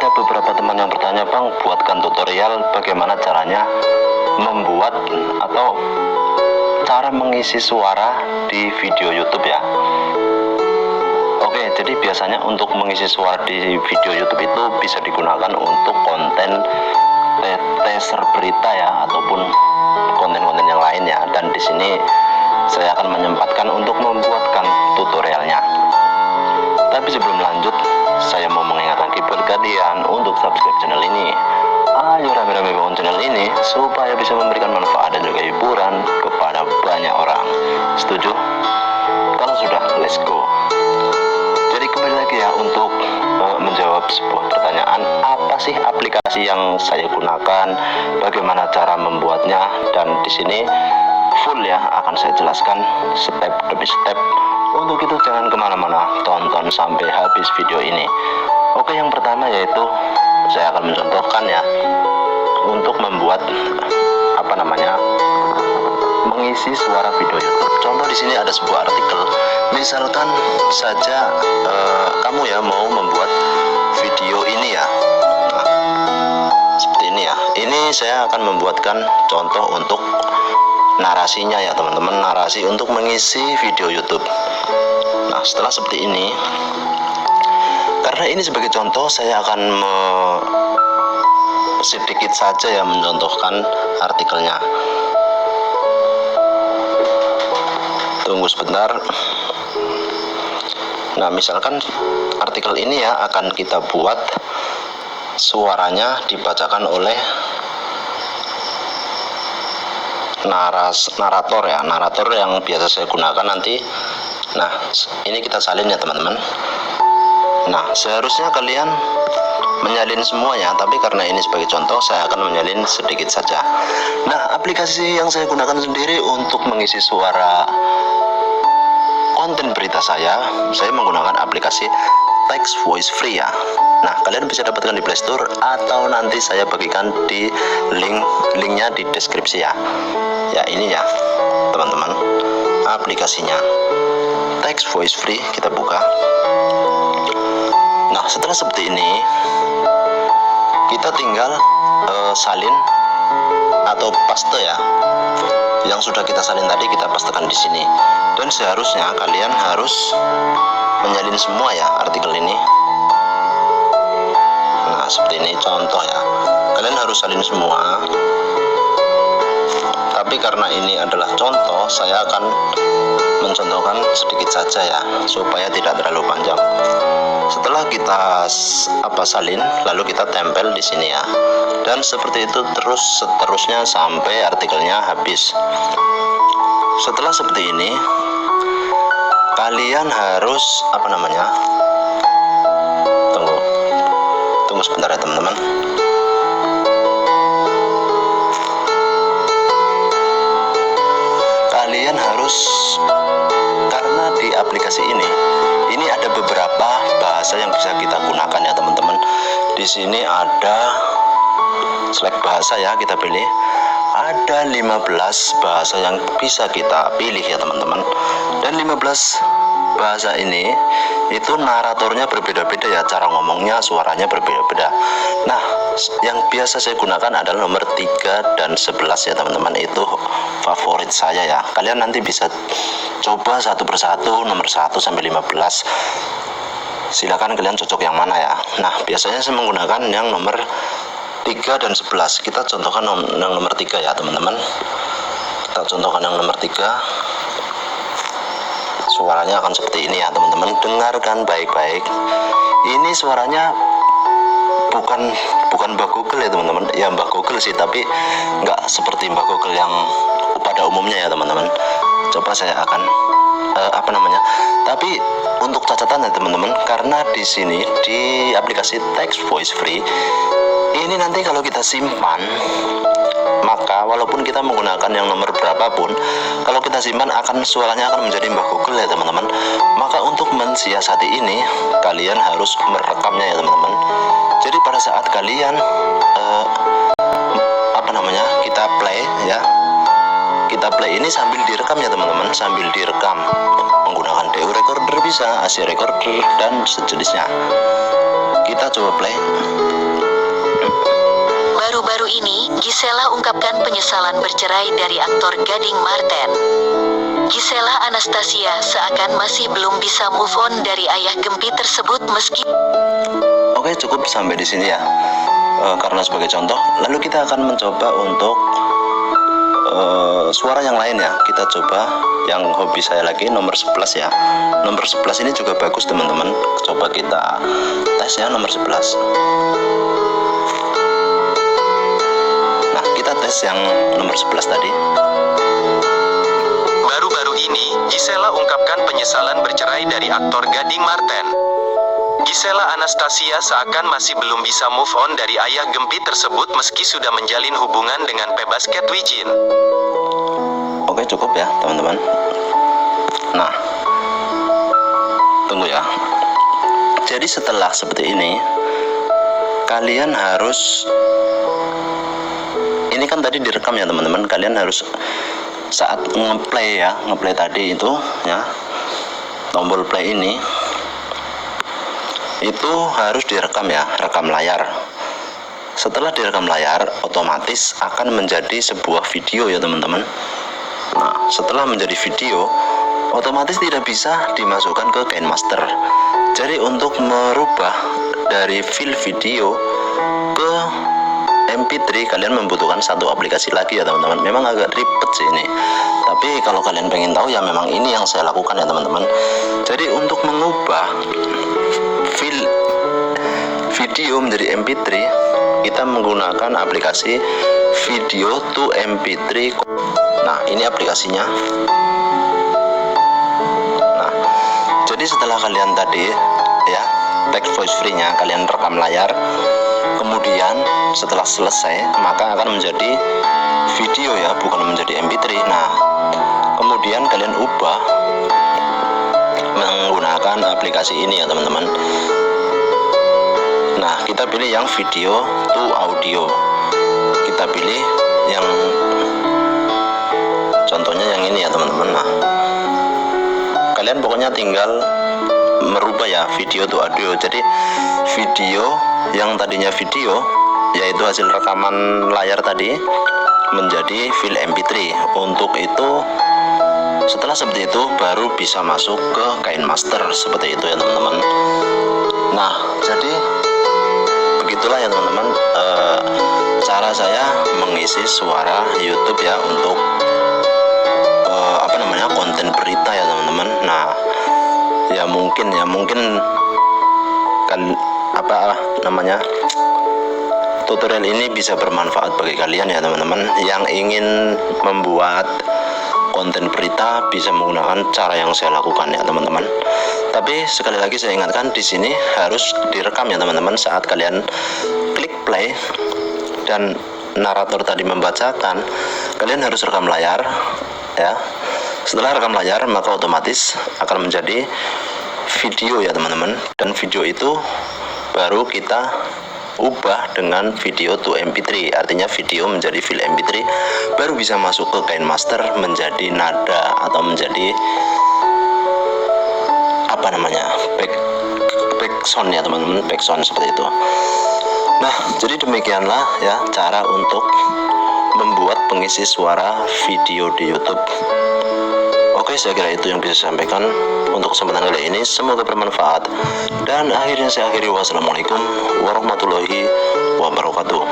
Ada beberapa teman yang bertanya, Bang, buatkan tutorial bagaimana caranya membuat atau cara mengisi suara di video YouTube ya. Oke, jadi biasanya untuk mengisi suara di video YouTube itu bisa digunakan untuk konten teaser berita ya, ataupun konten-konten yang lainnya. Dan di sini saya akan menyempatkan untuk membuatkan tutorialnya. Tapi sebelum lanjut, saya mau mengingatkan buat kalian untuk subscribe channel ini. Ayo rame-rame bangun channel ini supaya bisa memberikan manfaat dan juga hiburan kepada banyak orang. Setuju? Kalau sudah, let's go. Jadi kembali lagi ya untuk menjawab sebuah pertanyaan, apa sih aplikasi yang saya gunakan, bagaimana cara membuatnya, dan di sini full ya akan saya jelaskan step demi step. Untuk itu jangan kemana-mana, tonton sampai habis video ini. Oke, yang pertama yaitu saya akan mencontohkan ya untuk membuat mengisi suara video YouTube. Contoh di sini ada sebuah artikel. Misalkan saja kamu ya mau membuat video ini ya. Nah, seperti ini ya. Ini saya akan membuatkan contoh untuk narasinya ya teman-teman, narasi untuk mengisi video YouTube. Nah, setelah seperti ini, karena ini sebagai contoh, saya akan sedikit saja ya mencontohkan artikelnya. Tunggu sebentar. Nah, misalkan artikel ini ya akan kita buat suaranya dibacakan oleh narator ya, narator yang biasa saya gunakan nanti. Nah, ini kita salin ya teman-teman. Nah, seharusnya kalian menyalin semuanya, tapi karena ini sebagai contoh saya akan menyalin sedikit saja. Nah, aplikasi yang saya gunakan sendiri untuk mengisi suara konten berita saya menggunakan aplikasi Text Voice Free ya. Nah, kalian bisa dapatkan di Play Store atau nanti saya bagikan di linknya di deskripsi ya. Ya, ini ya teman-teman aplikasinya Text Voice Free, kita buka. Nah, setelah seperti ini kita tinggal salin atau paste ya. Yang sudah kita salin tadi kita pastekan di sini. Dan seharusnya kalian harus menyalin semua ya artikel ini. Nah, seperti ini contoh ya. Kalian harus salin semua. Tapi karena ini adalah contoh, saya akan mencontohkan sedikit saja ya, supaya tidak terlalu panjang. Setelah kita salin, lalu kita tempel di sini ya. Dan seperti itu terus seterusnya sampai artikelnya habis. Setelah seperti ini, kalian harus tunggu sebentar ya teman-teman. Kalian harus, karena di aplikasi ini ada beberapa bahasa yang bisa kita gunakan ya teman-teman. Di sini ada select bahasa ya, kita pilih. Ada 15 bahasa yang bisa kita pilih ya teman-teman. Dan 15 bahasa ini itu naratornya berbeda-beda ya, cara ngomongnya, suaranya berbeda-beda. Nah, yang biasa saya gunakan adalah nomor 3 dan 11 ya teman-teman. Itu favorit saya ya. Kalian nanti bisa coba satu persatu, nomor 1 sampai 15. Silakan kalian cocok yang mana ya. Nah, biasanya saya menggunakan yang nomor 3 dan 11. Kita contohkan yang nomor 3 ya teman-teman. Kita contohkan yang nomor 3. Suaranya akan seperti ini ya teman-teman. Dengarkan baik-baik. Ini suaranya bukan Mbak Google ya teman-teman. Ya Mbak Google sih, tapi nggak seperti Mbak Google yang pada umumnya ya teman-teman. Coba saya akan tapi untuk catatan ya teman-teman, karena di sini di aplikasi Text Voice Free ini nanti kalau kita simpan, maka walaupun kita menggunakan yang nomor berapapun, kalau kita simpan suaranya akan menjadi Mbak Google ya teman-teman. Maka untuk mensiasati ini, kalian harus merekamnya ya teman-teman. Jadi pada saat kalian kita play ya, kita play ini sambil direkam ya teman-teman, sambil direkam menggunakan DU recorder bisa, AC recorder dan sejenisnya. Kita kita coba play. Baru-baru ini, Gisela ungkapkan penyesalan bercerai dari aktor Gading Marten. Gisela Anastasia seakan masih belum bisa move on dari ayah Gempi tersebut meski... Oke, cukup sampai di sini ya. Karena sebagai contoh, lalu kita akan mencoba untuk suara yang lain ya. Kita coba yang hobi saya lagi, nomor 11 ya. Nomor 11 ini juga bagus teman-teman. Coba kita tes ya nomor 11. Nah, kita tes yang nomor 11 tadi. Baru-baru ini, Gisela ungkapkan penyesalan bercerai dari aktor Gading Marten. Gisela Anastasia seakan masih belum bisa move on dari ayah Gempi tersebut meski sudah menjalin hubungan dengan pebasket Wijin. Oke, cukup ya teman-teman. Nah, tunggu ya. Jadi setelah seperti ini, kalian harus, ini kan tadi direkam ya teman-teman, kalian harus saat ngeplay ya, ngeplay tadi itu ya, tombol play ini itu harus direkam ya, rekam layar. Setelah direkam layar, otomatis akan menjadi sebuah video ya teman-teman. Nah, setelah menjadi video, otomatis tidak bisa dimasukkan ke KineMaster. Jadi untuk merubah dari file video ke MP3, kalian membutuhkan satu aplikasi lagi ya teman-teman. Memang agak ribet sih ini, tapi kalau kalian pengen tahu ya memang ini yang saya lakukan ya teman-teman. Jadi untuk mengubah file video menjadi MP3, kita menggunakan aplikasi Video to MP3. Nah, ini aplikasinya. Nah, jadi setelah kalian tadi ya take voice free nya kalian rekam layar, kemudian setelah selesai maka akan menjadi video ya, bukan menjadi MP3. Nah, kemudian kalian ubah menggunakan aplikasi ini ya teman-teman. Nah, kita pilih yang video to audio. Kita pilih yang contohnya yang ini ya teman-teman. Nah, kalian pokoknya tinggal merubah ya video to audio. Jadi video yang tadinya video, yaitu hasil rekaman layar tadi, menjadi file MP3. Untuk itu, setelah seperti itu baru bisa masuk ke KineMaster seperti itu ya teman-teman. Nah, jadi begitulah ya teman-teman, cara saya mengisi suara YouTube ya untuk konten berita ya teman-teman. Nah, ya mungkin kan tutorial ini bisa bermanfaat bagi kalian ya teman-teman yang ingin membuat konten berita, bisa menggunakan cara yang saya lakukan ya teman-teman. Tapi sekali lagi saya ingatkan, di sini harus direkam ya teman-teman. Saat kalian klik play dan narator tadi membacakan, kalian harus rekam layar ya. Setelah rekam layar maka otomatis akan menjadi video ya teman-teman, dan video itu baru kita ubah dengan video to MP3. Artinya video menjadi file MP3 baru bisa masuk ke KineMaster menjadi nada atau menjadi back sound ya teman-teman, back sound seperti itu. Nah, jadi demikianlah ya cara untuk membuat pengisi suara video di YouTube. Oke, saya kira itu yang bisa saya sampaikan untuk kesempatan kali ini. Semoga bermanfaat. Dan akhirnya saya akhiri. Wassalamualaikum warahmatullahi wabarakatuh.